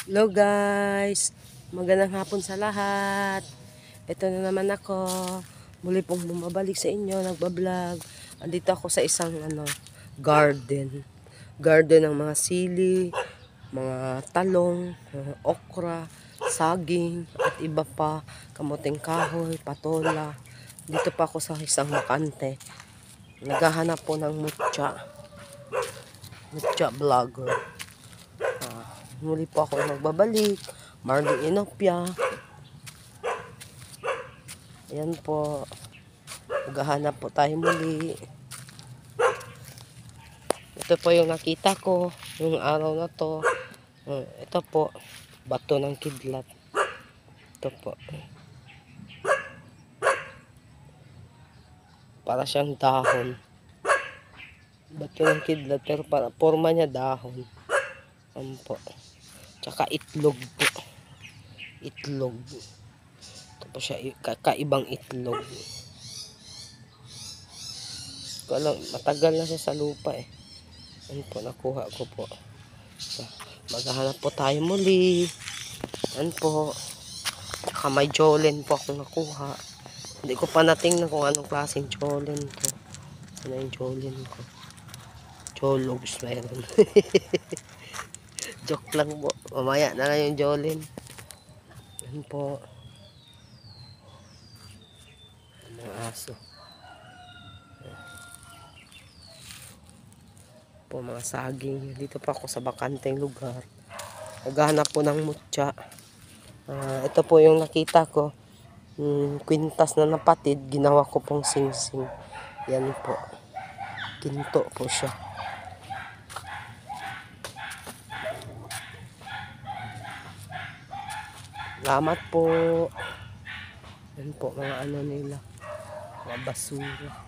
Hello guys, magandang hapon sa lahat. Ito na naman ako, muli pong bumabalik sa inyo, nagbablog. Andito ako sa isang garden ng mga sili, mga talong, okra, saging, at iba pa, kamuting kahoy, patola. Dito pa ako sa isang bakante. Naghahanap po ng mutya vlogger. Muli po ako magbabalik. Marley Inopia. Ayan po. Maghahanap po tayo muli. Ito po yung nakita ko yung araw na to. Ito po, bato ng kidlat. Ito po. Para siyang dahon. Bato ng kidlat pero para forma niya dahon. Ayan po. Tsaka itlog po. Itlog. Ito po siya, kakaibang itlog. Matagal na siya sa lupa eh. Ayan po, nakuha ko po. So, maghahanap po tayo muli. Ayan po. Tsaka may jollen po akong nakuha. Hindi ko pa natingnan kung anong klaseng jollen to. Ano yung jollen ko? Jologs meron. Joke lang po. Mamaya na lang yung jollen. Ayan po. Mga aso. Po mga saging. Dito pa ako sa bakanteng lugar. Naghahanap po ng mutya. Ito po yung nakita ko. Kwintas na napatid. Ginawa ko pong sing-sing. Yan po. Ginto po siya. Salamat po. Yan po mga ano nila. Mga basura.